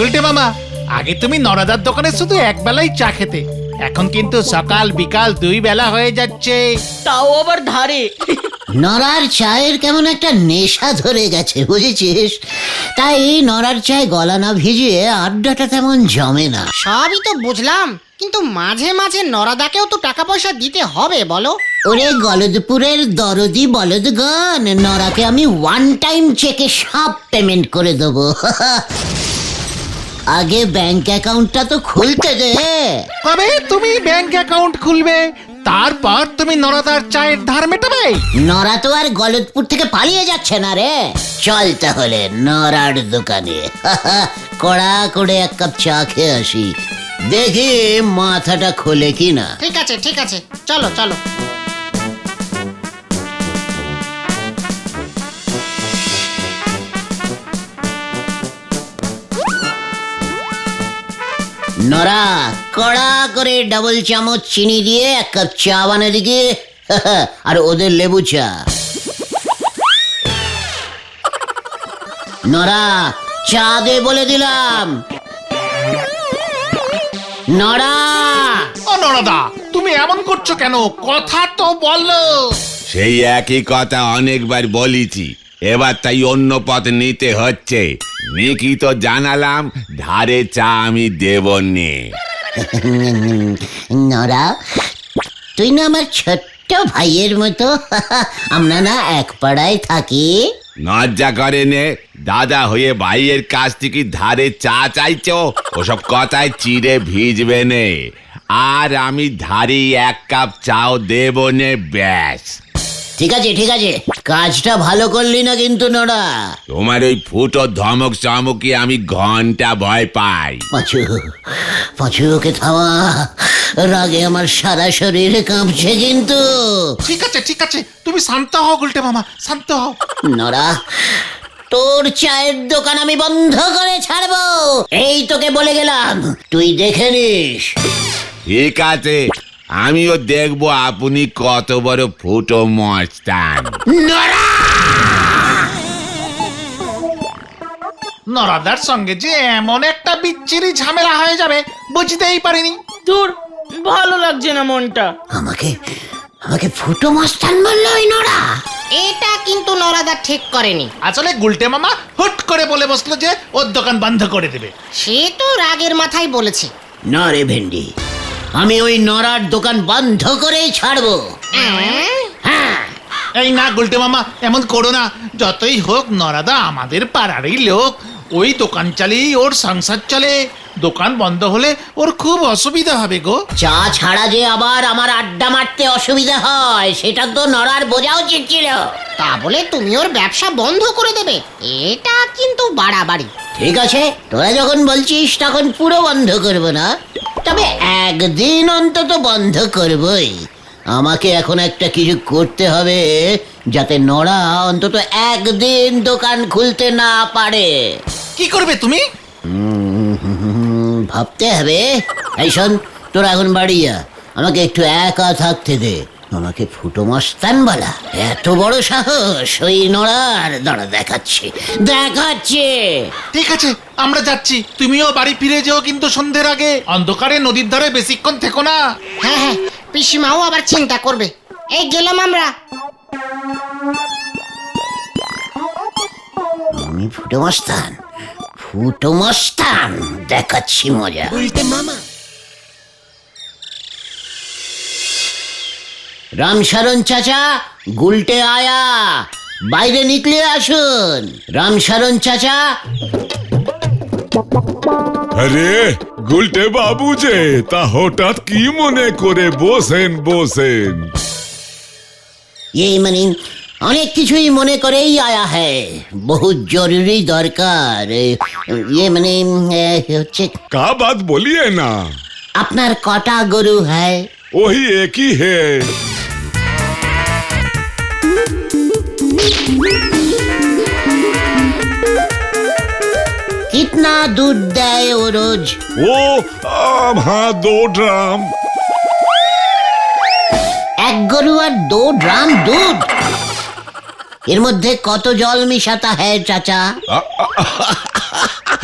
গুলটে মামা, আগে তুমি নরাদার দোকানে শুধু এক বেলাই চা খেতে, এখন কিন্তু সকাল বিকাল 2 বেলা হয়ে যাচ্ছে। তাও আবার ধারে। নরার চায়ের কেমন একটা নেশা ধরে গেছে বুঝেছিস, তাই নরার চায় গলা না ভিজিয়ে আড্ডাটা তেমন জমে না। সবই তো বুঝলাম, কিন্তু মাঝে মাঝে নরাদাকেও তো টাকা পয়সা দিতে হবে বলো। ওরে গলদপুরের দরদি বলদগণ, নরাকে আমি ওয়ান টাইম চেকে সব পেমেন্ট করে দেবো। আগে ব্যাংক অ্যাকাউন্টটা তো খুলতে দে। কবে তুমি ব্যাংক অ্যাকাউন্ট খুলবে, তারপর তুমি নরাদার চায়ের ধার মেটাবে? নরা তো আর গলদপুর থেকে পালিয়ে যাচ্ছে না রে। চল তাহলে নরার দোকানে কড়া করে এক কাপ চা খেয়ে আসি, দেখি মাথাটা খোলে কিনা। ঠিক আছে ঠিক আছে, চলো চলো। নরা, কড়া করে ডাবল চামচ চিনি দিয়ে এক কাপ চা বানা দিকে, আর ওদের লেবু চা। নরা, চা দে বলে দিলাম। নরা। ও নরাদা, তুমি এমন করছো কেন? কথা তো বলো। সেই একই কথা অনেকবার বলেছি, এবার তাই অন্য পথ নিতে হচ্ছে। নিকি তো জানালাম ধারে চা আমি দেব নে। নরা, তুই না আমার ছোট্ট ভাইয়ের মতো, আমরা না এক পাড়ায় থাকি। লজ্জা করে নে, দাদা হয়ে ভাইয়ের কাছ থেকে ধারে চা চাইছো? ওসব কথায় চিড়ে ভিজবে নে, আর আমি ধারে এক কাপ চাও দেব নে, ব্যাস। ঠিক আছে ঠিক আছে, কাজটা ভালো করলি না কিন্তু নরা। তোমার ওই ফুটো ধমক চমকি আমি ঘন্টা ভয় পাই। পাঁচু, পাঁচু ওকে থামা, রাগে আমার সারা শরীর কাঁপছে কিন্তু। ঠিক আছে, তুমি শান্ত হও গুলটে মামা, শান্ত হও। নরা, তোর চায়ের দোকান আমি বন্ধ করে ছাড়বো, এই তোকে বলে গেলাম, তুই দেখে নিস। ঠিক আছে, আমিও দেখবো আপনি কত বড় ফুটো মস্তান। নরাদার সঙ্গে যে এমন একটা বিচ্ছিরি ঝামেলা হয়ে যাবে বুঝতেই পারিনি। দূর, ভালো লাগছে না মনটা। আমাকে আমাকে ফুটো মস্তান বললো ওই নরা। এটা কিন্তু নরাদা ঠিক করেনি। আসলে গুলটে মামা হুট করে বলে বসলো যে ওর দোকান বন্ধ করে দেবে। সে তো রাগের মাথায় বলেছে। না রে ভেন্ডি, আমি ওই নরার দোকান বন্ধ করেই ছাড়বো। হ্যাঁ, এই না গুলটে মামা, এমন করো না। যতই হোক নরাদা আমাদের পাড়ারই লোক, ওই দোকান চালিয়েই ওর সংসার চলে। দোকান বন্ধ হলে ওর খুব অসুবিধা হবে গো। চা ছাড়া যে আবার আমার আড্ডা মারতে অসুবিধা হয়, সেটা তো নরার বোঝা উচিত ছিল। তা বলে তুমি ওর ব্যবসা বন্ধ করে দেবে, এটা কিন্তু বাড়াবাড়ি। ঠিক আছে, তোরা যখন বলছিস তখন পুরো বন্ধ করব না, তবে একদিন অন্তত বন্ধ করবই। আমাকে এখন একটা কিছু করতে হবে, যাতে নরা অন্তত একদিন দোকান খুলতে না পারে। কি করবে তুমি? ভাবতে হবে। এই শোন, তোরা এখন বাড়ি যা, আমাকে একটু একা থাকতে দে। আমাকে ফুটো মস্তান বলা, এত বড় সাহস ওই নড়ার? দাঁড়া দেখাচ্ছে। ঠিক আছে, আমরা যাচ্ছি। তুমিও বাড়ি ফিরে যেও কিন্তু সন্ধ্যের আগে। অন্ধকারে নদীর ধারে বেশিক্ষণ থেকো না। হ্যাঁ হ্যাঁ, পিসিমাও আবার চিন্তা করবে। এই গেলাম আমরা। আমি ফুটো মস্তান, ফুটো মস্তান দেখাচ্ছি মজা। রামশরণ চাচা, গুলটে আয়া, বাইরে নিকলে আসুন। রামশরণ চাচা। আরে গুলটে বাবু যে, তা হঠাৎ কি মনে করে? বসেন বসেন। ये মানে অনেক কিছুই মনে করেই আয়া হ্যায়, বহুত জরুরি দরকার। ये মানে হচ্ছে, का बात बोलिए ना। আপনার কটা গরু হ্যায়? वही एक ही है। कितना दूध দেয় ও রোজ? वो हाँ 2 ड्राम। এক গরু আর 2 ড্রাম দুধ? এর মধ্যে কত জল মিশাতা হ্যায় চাচা?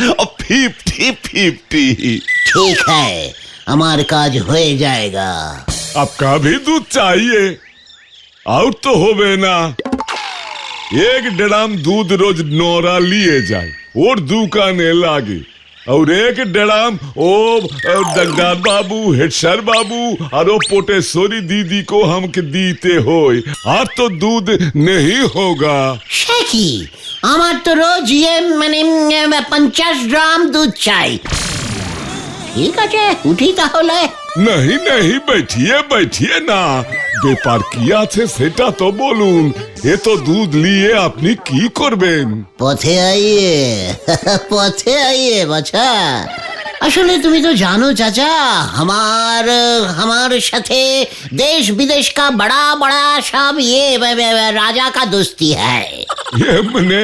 50-50। ठीक है, हमार काज हो जाएगा। आपका भी दूध चाहिए? आउट तो होवे ना। 1 ड्राम दूध रोज नौरा लिए जाए और दुकाने लागे, और 1 ड्राम ओ डगडार बाबू, हेडसर बाबू और पोटेश्वरी दीदी को हमके दीते होय, और तो दूध नहीं होगा। সে কি, আমার তো রোজ 50 গ্রাম দুধ চাই। ঠিক আছে, উঠি তাহলে। नहीं नहीं, बैठिए बैठिए ना। ব্যাপার কি আছে সেটা তো বলুন। এ তো দুধ নিয়ে আপনি কি করবেন? পথে আইয়ে পথে আইয়ে বাছা। আসলে তুমি তো জানো চাচা, हमार সাথে देश विदेश का बड़ा बड़ा सब ये राजा का दोस्ती है। ये मने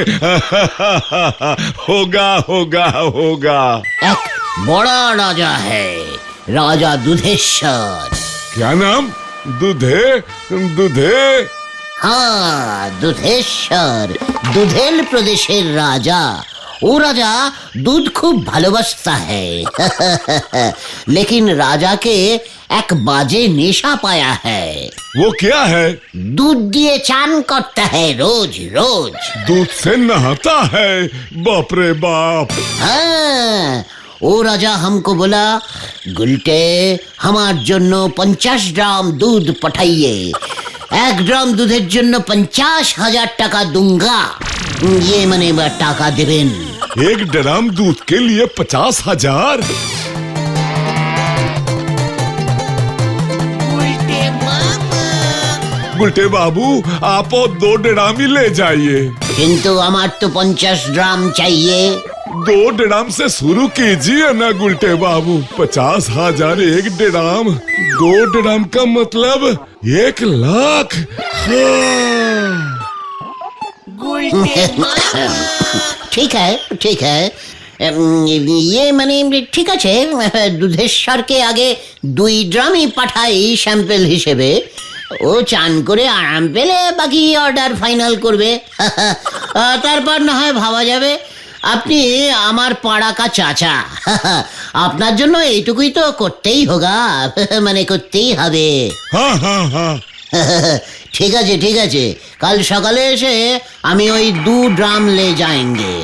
होगा होगा होगा। एक बड़ा राजा है, राजा दुधेश्वर। क्या नाम? दूधे दूधे? हाँ, দুধেশ্বর, দুধেল প্রদেশের রাজা। ও রাজা दूध खूब ভালোবাসता है लेकिन राजा के एक बाजे नेशा पाया है। वो क्या है? दूध दिए चान करता है रोज रोज। दूध से नहाता है? बाप रे बाप। हाँ, ও রাজা हमको बोला, गुलटे हमार জন্য 50 গ্রাম দুধ পাঠাইয়ে। 1 গ্রাম দুধের জন্য 50,000 টাকা दूंगा। ये মানে টাকা দেবেন। 1 ड्राम दूध के लिए 50,000? गुलटे बाबू, आप 2 ड्राम ही ले जाइए। কিন্তু আমার তো 50 গ্রাম चाहिए। 2 ड्राम से शुरू कीजिए ना गुलटे बाबू। 50,000 1 ड्राम, 2 ड्राम का मतलब 1 लाख। हाँ। ঠিক है ঠিক है, ये মানে ঠিক আছে, দুধেশ্বরকে আগে 2 ড্রামই পাঠাই স্যাম্পল হিসেবে। ও চান করে আরাম পেলে বাকি অর্ডার ফাইনাল করবে। তারপর না হয় ভাবা যাবে। আপনি আমার পাড়া কা চাচা, আপনার জন্য এইটুকুই তো করতেই হোগা, মানে করতেই হবে। हाँ हाँ हाँ। ঠিক আছে ঠিক আছে, কাল সকালে এসে আমি ওই 2 ড্রাম লে যাएंगे।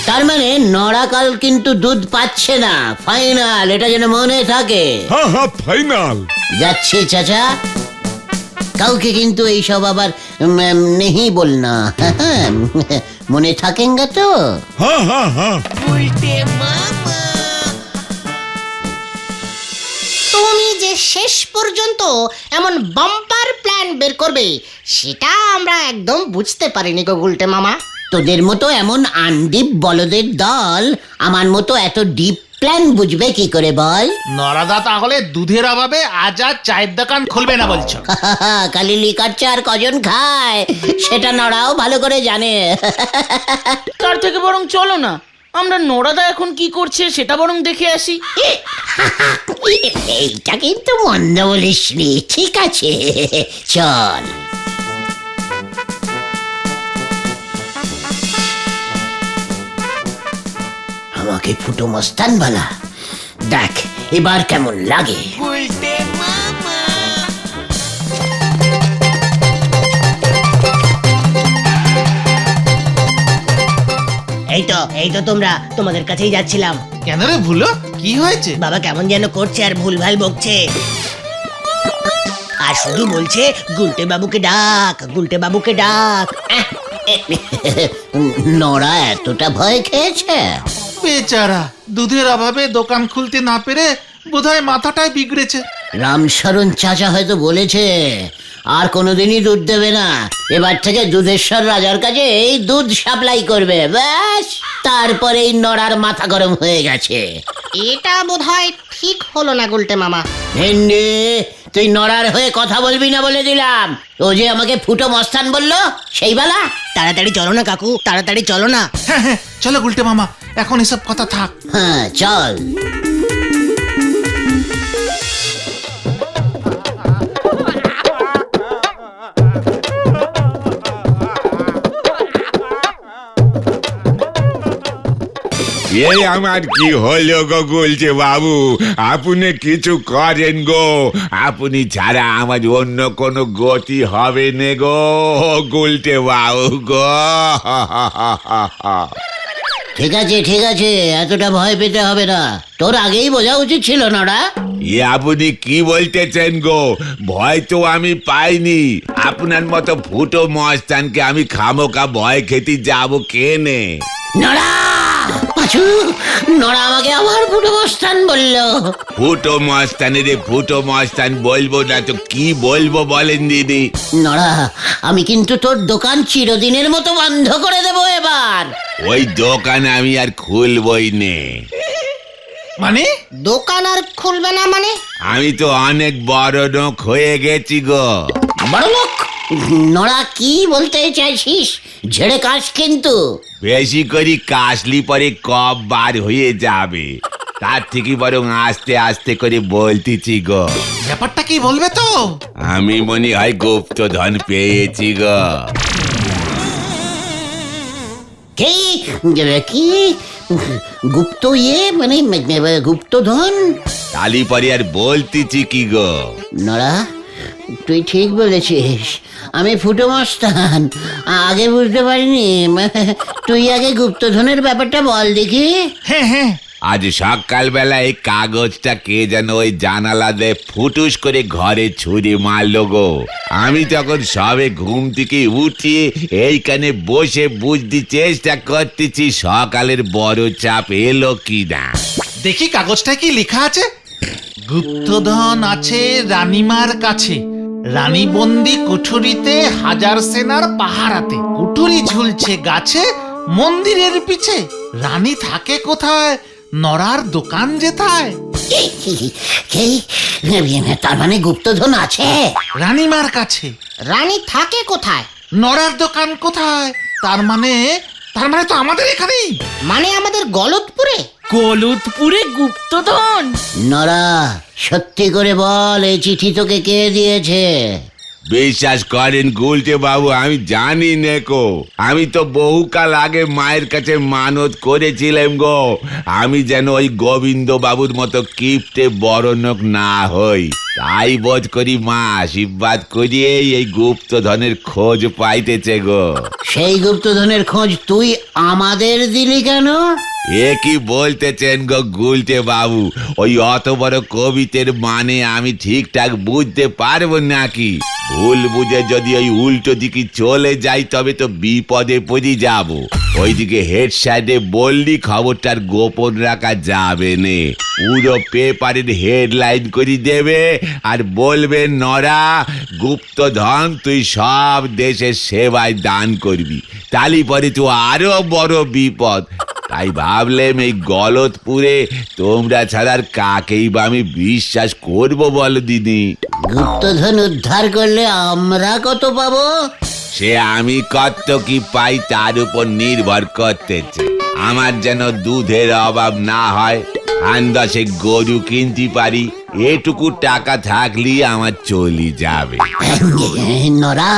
তার মানে নড়া কাল কিন্তু দুধ পাচ্ছে না, ফাইনাল, এটা যেন মনে থাকে। हाँ हाँ फाइनल। যাচ্ছি চাচা, কাউকে কিন্তু এইসব আবার নেহি বলনা, মনে থাকেঙ্গা তো? हाँ हाँ हाँ। তুমি যে শেষ পর্যন্ত এমন বাম্পার প্ল্যান বের করবে সেটা আমরা একদম বুঝতে পারিনি গো গুলটে মামা। তোদের মতো এমন আনডিপ বলদের দল আমার মতো এত ডিপ প্ল্যান বুঝবে কি করে বল? নরাদা তাহলে দুধের অভাবে আজ আর চায়ের দোকান খুলবে না বলছো? কালি লিকার চা আর কজন খায় সেটা নড়াও ভালো করে জানে। তার থেকে বরং চলো না, আমরা নোরাদা এখন কি করছে সেটা বরং দেখে আসি। এইটা কিন্তু মন্দ বলিসনি, ঠিক আছে চল। আমাকে ফুটো মস্তান বলা, দেখ এবার কেমন লাগে। এই তো তোমরা, তোমাদের কাছেই যাচ্ছিলাম। কেন রে ভুলো, কি হয়েছে? বাবা কেমন যেন করছে আর ভুলভাল বকছে, আর শুধু বলছে গুলটে বাবুকে ডাক, গুলটে বাবুকে ডাক। নড়া এতটা ভয় খেয়েছে? বেচারা দুধের অভাবে দোকান খুলতে না পেরে বোধহয় মাথাটাই বিগড়েছে। রামশরণ চাচা হয়তো বলেছে আর কোনোদিনই দুধ দেবে না, এবার থেকে দুধেশ্বর রাজার কাছে এই দুধ সাপ্লাই করবে, ব্যাস। তারপরে এই নড়ার মাথা গরম হয়ে গেছে। এটা বোধহয় ঠিক হলো না গুলটে মামা। ভেন্ডি, তুই নড়ার হয়ে কথা বলবি না বলে দিলাম। ও যে আমাকে ফুটো মস্তান বললো সেই বেলা। তাড়াতাড়ি চলো না কাকু, তাড়াতাড়ি চলো না। হ্যাঁ হ্যাঁ চলো গুলটে মামা, এখন এসব কথা থাক। হ্যাঁ চল। এই আমার কি হলো গো গুলছে বাবু, আপনি কিছু করেন গো, আপনি ছাড়া আমার অন্য কোনো গতি হবে নে গো গুলটে বাবু গো। ঠিক আছে, এতটা ভয় পেতে হবে না। তোর আগেই বোঝা উচিত ছিল নড়া। আপনি কি বলতেছেন গো? ভয় তো আমি পাইনি, আপনার মতো ফুটো মস্তানকে আমি খামোকা ভয় খেতে যাবো কেনে? নড়া, পাঁচু, নড়া আমাকে আবার ফুটো মস্তান বললো। ফুটো মস্তানে ফুটো মস্তান বলবো না তো কি বলবো বলেন দিদি? নড়া, আমি কিন্তু তোর দোকান চিরদিনের মতো বন্ধ করে দেবো এবার। ওই দোকান আমি আর খুলবই নে। মানে দোকান আর খুলবে না মানে? আমি তো অনেক বড় লোক হয়ে গেছি গো। বড় লোক? নড়া কি বলতে চাইছিস? ঝেড়ে কাশ কিন্তু। বেশি করে কাশলি পরে কব বার হয়ে যাবে, তার থেকে বরং আস্তে আস্তে করে বলতেছি গো। ব্যাপারটা কি বলবে তো? আমি মনে হয় গুপ্তধন পেয়েছি গো। কি কি গুপ্ত মানে গুপ্তধন? তালি পরে আর বলতেছি কি গো। নড়া, তুই ঠিক বলেছিস, আমি ফুটো মস্তান, আগে বুঝতে পারিনি। তুই আগে গুপ্তধনের ব্যাপারটা বল দেখি। হ্যাঁ, আজ সকালবেলা এই কাগজটা কে যেন ওই জানালা দিয়ে ফুটুস করে ঘরে ছুরি মারলো গো। আমি তখন সবে ঘুম থেকে উঠিয়ে এইখানে বসে বুঝতে চেষ্টা করতেছি সকালের বড় চাপ এলো কি না। দেখি কাগজটায় কি লেখা আছে। গুপ্তধন আছে রানীমার কাছে, রানী বন্দি কুঠুরিতে, হাজার সেনার পাহারাতে, কুঠুরি ঝুলছে গাছে, মন্দিরের পিছে, রানী থাকে কোথায়, নড়ার দোকান যেথায়। তার মানে গুপ্তধন আছে রানীমার কাছে, রানী থাকে কোথায়? নড়ার দোকান কোথায়, তার মানে তো আমাদের এখানেই। মানে আমাদের গলতপুরে? গলতপুরে গুপ্তধন? নড়া, সত্যি করে বল, এই চিঠি তোকে কে দিয়েছে? বিশ্বাস করেন গুলটে বাবু, আমি জানি নেকো। আমি তো বহুকাল আগে মায়ের কাছে মানত করেছিলাম গো, আমি যেন ওই গোবিন্দ বাবুর মতো কিপ্টে বড়লোক না হই। তাই বোধ করি মা আশীর্বাদ করিয়ে এই গুপ্তধনের খোঁজ পাইতেছে গো। সেই গুপ্তধনের খোঁজ তুই আমাদের দিলি কেন? এ কি বলতেছেন গো গুলটে বাবু? ওই অত বড় কবিতের মানে আমি ঠিকঠাক বুঝতে পারবো নাকি? ভুল বুঝে যদি ওই উল্টো দিকে চলে যাই তবে তো বিপদে পড়ে যাব। ওইদিকে হেড সাইডে বললি খবরটার গোপন রাখা যাবে নে, পুরো পেপারের হেডলাইন করে দেবে আর বলবে নড়া গুপ্তধন তুই সব দেশের সেবায় দান করবি, তালি পরে তো আরো বড় বিপদ। তাই ভাবলাম এই গলতপুরে তোমরা ছাড়ার কাকেই বা আমি বিশ্বাস করবো বলো দিদি? গুপ্তধন উদ্ধার করলে আমরা কত পাবো? সে আমি কত কি পাই তার উপর নির্ভর করতেছে। আমার যেন দুধের অভাব না হয়, আন্দাজে গরু কিনতে পারি, এটুকু টাকা থাকলেই আমার চলে যাবে। নরা,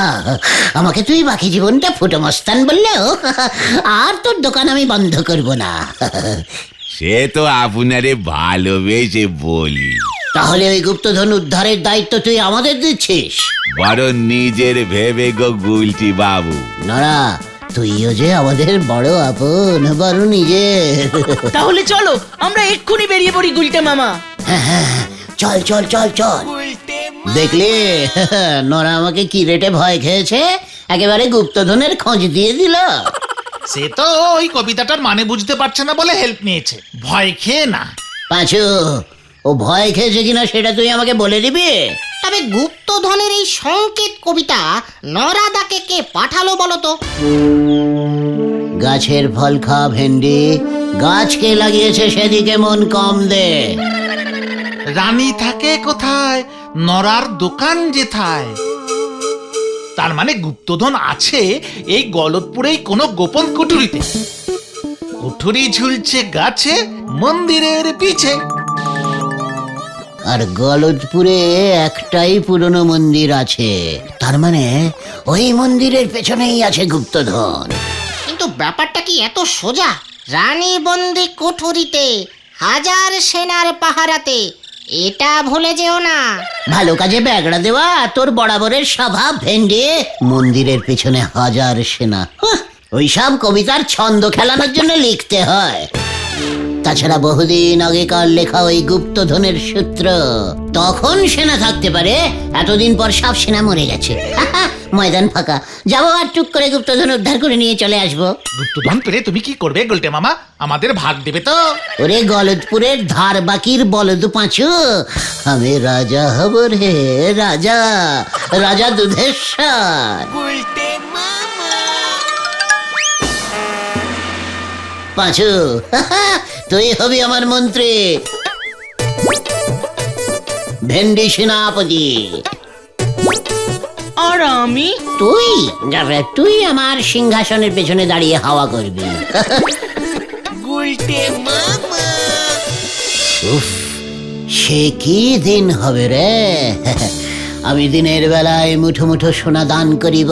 আমাকে তুই বাকি জীবনটা ফুটো মস্তান বললেও আর তোর দোকান আমি বন্ধ করব না। সে তো আপনারে ভালোবেসে বলি। তাহলে ওই গুপ্তধন উদ্ধারের দায়িত্ব তুই আমাদের দিচ্ছিস? বড় নিজের ভেবে গো গুলটি বাবু। নরা, তুইও যে আমাদের বড় আপন, বড় নিজের। তাহলে চলো আমরা এক্ষুনি বেরিয়ে পড়ি গুলটে মামা। চল চল চল চল। দেখলি নরা আমাকে কি রেটে ভয় খেয়েছে, একেবারে গুপ্তধনের খোঁজ দিয়ে দিল। সে তো ওই কবিতাটার মানে বুঝতে পারছে না বলে হেল্প নিয়েছে, ভয় খেয়ে না। পাঁচু, ও ভয় খেয়েছে কিনা সেটা তুই আমাকে বলে দিবি? তবে গুপ্তধনের এই সংকেত কবিতা নরাদাকে কে পাঠালো বলো তো? গাছের ফল খা ভেন্ডি, গাছকে লাগিয়েছে সেদিকে মন কম দে। রানী থাকে কোথায়, নরার দোকান যেথায়, তার মানে গুপ্তধন আছে এই গলতপুরেই কোনো গোপন কুঠুরিতে, কুঠুরি ঝুলছে গাছে, মন্দিরের পিছে। আর গলতপুরে একটাই পুরনো মন্দির আছে, তার মানে ওই মন্দিরের পেছনেই আছে গুপ্তধন। কিন্তু ব্যাপারটা কি এত সোজা? রানী বন্দি কুঠুরিতে, হাজার সেনার পাহারাতে, এটা ভুলে যেও না। ভালো কাজে ব্যাগড়া দেওয়া তোর বরাবরের স্বভাব ভেন্ডে। মন্দিরের পেছনে হাজার সেনা, ওইসব কবিতার ছন্দ খেলানোর জন্য লিখতে হয়। তাছাড়া বহুদিন আগেকার লেখা ওই গুপ্তধনের সূত্র, তখন সেনা থাকতে পারে, এতদিন পর সব সেনা মরে গেছে। ময়দান ফাঁকা, যাবো আর টুক করে গুপ্তধন উদ্ধার করে নিয়ে চলে আসবো। গুপ্তধন পেলে তুমি কি করবে গুলটে মামা? আমাদের ভাগ দেবে তো? ওরে গলদপুরের ধার বাকির বলদ পাঁচু, আমি রাজা হব রে, রাজা, রাজা দুধেশ্বর। পাঁচু, তুই হবি আমার মন্ত্রী, ভেন্ডি সেনাপতি। আর আমি? তুই আমার সিংহাসনের পেছনে দাঁড়িয়ে হাওয়া করবি। উফ, সে কি দিন হবে রে! আমি দিনের বেলায় মুঠো মুঠো সোনা দান করিব,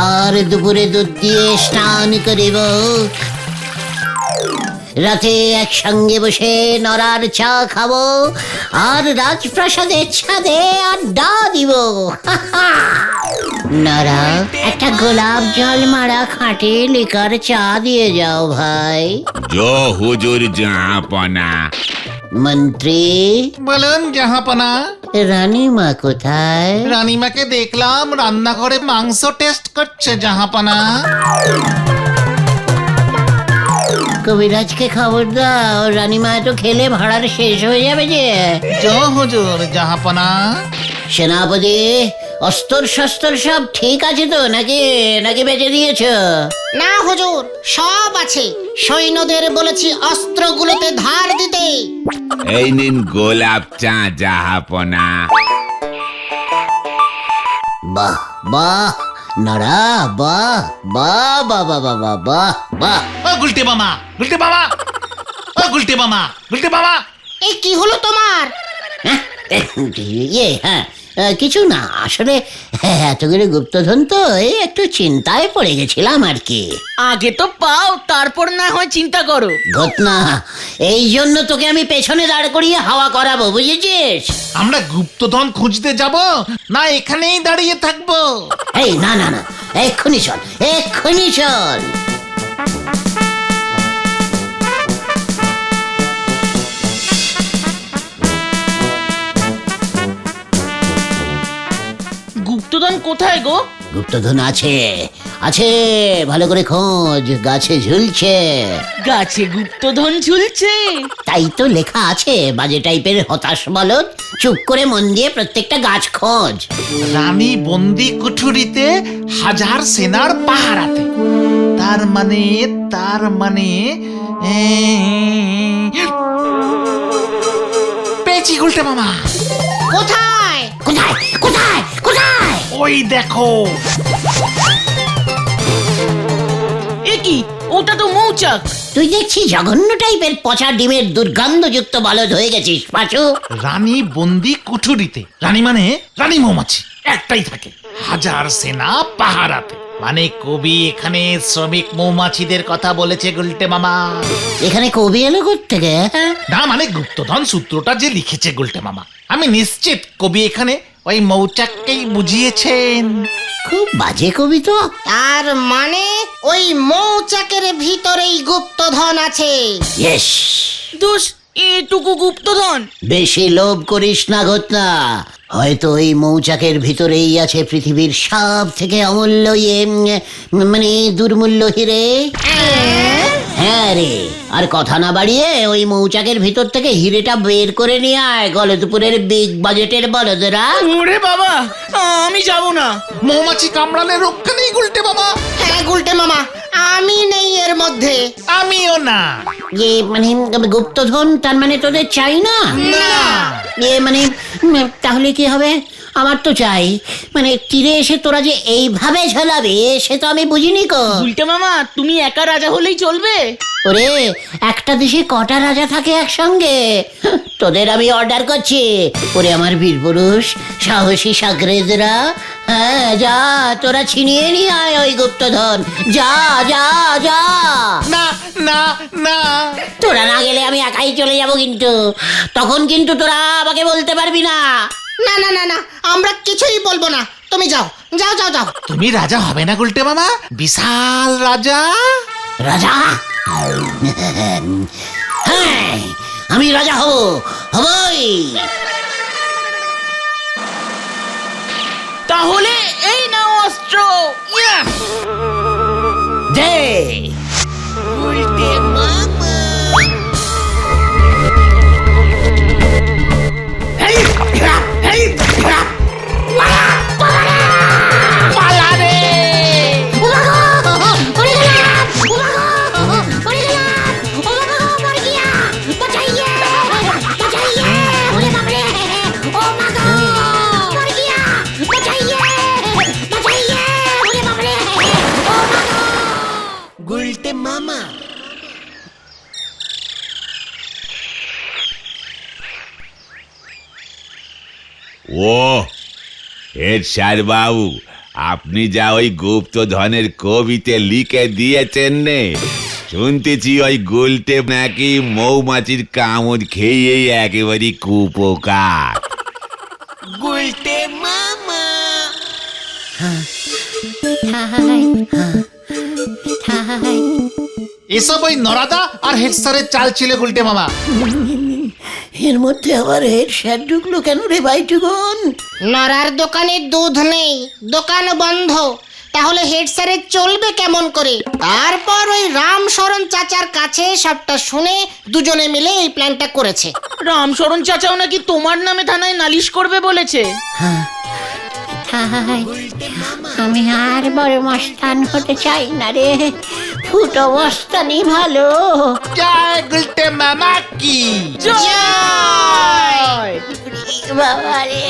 আর দুপুরে দুধ দিয়ে স্নান করিব, রাতে একসঙ্গে বসে নরার চা খাবো, আর রাজপ্রাসাদের ছাদে আড্ডা দিব। নরা, একটা গোলাপ জল মারা খাঁটি লিকার চা দিয়ে যাও ভাই। জো হুজুর জাহাপনা। মন্ত্রী, বলুন জাহাপনা। রানীমা কোথায়? রানীমাকে দেখলাম রান্নাঘরে মাংস টেস্ট করছে জাহাপনা। কবিরাজকে খবর দাও, রানীমা তো খেলে ভাড়ার শেষ হয়ে যাবে যে। জয় হুজুর জাহাপনা। সেনাপতি, অস্ত্র শস্ত্র সব ঠিক আছে তো, নাকি নাকি বেঁচে দিয়েছ? না হুজুর, সব আছে। সৈন্যদের বলেছি অস্ত্রগুলোতে ধার দিতে। এই নিন গোলাপ চা জাহাপনা। বাহ বাহ নড়া, বাহ বাহ বাহ বাহ বাহ বাহ বাহ বাহ। ও গুলটে মামা, গুলটে মামা, ও গুলটে মামা, গুলটে মামা। এই কি হলো তোমার? হ্যাঁ, কিছু না, আসলে এতগুলো গুপ্তধন তো এই একটু চিন্তায় পড়ে গেছিলাম আর কি। আগে তো পাও, তারপর না হয় চিন্তা করো। ঘটনা, এই জন্য তোকে আমি পেছনে দাঁড় করিয়ে হাওয়া করাবো, বুঝেছিস? আমরা গুপ্তধন খুঁজতে যাব না এখানেই দাঁড়িয়ে থাকবো? এই না না না, এক্ষুনি চল, এক্ষুনি চল। গুপ্তধন কোথায় গো? গুপ্তধন আছে, আছে, ভালো করে খোঁজ, গাছে ঝুলছে। গাছে গুপ্তধন ঝুলছে? তাই তো লেখা আছে, বাজে টাইপের হতাশ বলদ, চুপ করে মন দিয়ে প্রত্যেকটা গাছ খোঁজ। রানী বন্দি কুঠুরিতে, হাজার সেনার পাহারাতে। তার মানে পেয়েছি গুলটে মামা। কোথায়? কোথায় কোথায় কোথায়? ওই দেখো। এ কি, ওটা তো মৌচাক। তুই দেখছি জঘন্য টাইপের পচা ডিমের দুর্গন্ধযুক্ত বলদ হয়ে গেছিস পাঁচু। রানী বন্দি কুঠুরিতে, রানী মানে রানী মৌমাছি একটাই থাকে, হাজার সেনা পাহারাতে। মানে কবি এখানে শ্রমিক মৌমাছিদের কথা বলেছে গুলটে মামা। এখানে কবি এলো কোত্থেকে? না মানে গুপ্তধন সূত্রটা যে লিখেছে গুলটে মামা, আমি নিশ্চিত কবি এখানে ওই মৌচাককেই বুঝিয়েছেন। খুব বাজে কবি তো। তার মানে ওই মৌচাকের ভিতরেই গুপ্তধন আছে। ইয়েস, দোষ, এটুকু গুপ্তধন। বেশি লোভ করিস না ঘটনা, হয়তো ওই মৌচাকের ভিতরেই আছে পৃথিবীর সব থেকে অমূল্য মানে দুর্মূল্য হিরে। হ্যাঁ রে, আর কথা না বাড়িয়ে ওই মৌচাকের ভিতর থেকে হিরেটা বের করে নিয়ে আয়, গলদপুরের বিগ বাজেটের বলদরা। ওরে বাবা, আমি যাব না। মৌমাছি কামড়ালে রক্ষা নেই গুলটে মামা। হ্যাঁ গুলটে মামা, আমি নেই এর মধ্যে। আমিও না। মানে গুপ্তধন তার মানে তোদের চাই না? না। মানে তাহলে কি হবে? আমার তো চাই, মানে তীরে এসে তোরা যে এইভাবে ঝোলাবে সে তো আমি বুঝিনি কো। গুলটে মামা তুমি একা রাজা হলেই চলবে? ওরে, একটা দেশে কটা রাজা থাকে একসঙ্গে? তোদের আমি অর্ডার করছি, ওরে আমার বীরপুরুষ সাহসী সাগরেদরা, হ্যাঁ যা, তোরা ছিনিয়ে নিয়ে আয় ওই গুপ্তধন, যা যা যা। না না না, তোরা না গেলে আমি একাই চলে যাব, কিন্তু তখন কিন্তু তোরা আমাকে বলতে পারবি না। না না না না, আমরা কিছুই বলবো না, তুমি যাও যাও যাও যাও। তুমি রাজা হবে না গুলটে মামা? বিশাল রাজা। রাজা? হ্যাঁ, আমি রাজা হবই। তাহলে এই নাও অস্ত্র। ইয়া! দে। ও হেড স্যার বাবু, আপনি যা ওই গুপ্তধনের কবিতে লিখে দিয়েছেন নে, শুনতেছি ওই গুলটে নাকি মৌমাছির কামড় খেয়েই একেবারে কুপোকার। এসব ওই নরাদা আর হেড স্যারের চাল ছিল গুলটে মামা। এর মধ্যে আবার হেড স্যার ঢুকলো কেন রে ভাইটুগন? নরার দোকানে দুধ নেই, দোকান বন্ধ, তাহলে হেড স্যারের চলবে কেমন করে? তারপর ওই রামশরণ চাচার কাছে সবটা শুনে দুজনে মিলে এই প্ল্যানটা করেছে। রামশরণ চাচাও নাকি তোমার নামে থানায় নালিশ করবে বলেছে। আমি আর বড় মস্তান হতে চাই না রে, ফুটো মস্তানি ভালো। জয় গুলটে মামা কি জয়! বাবা রে,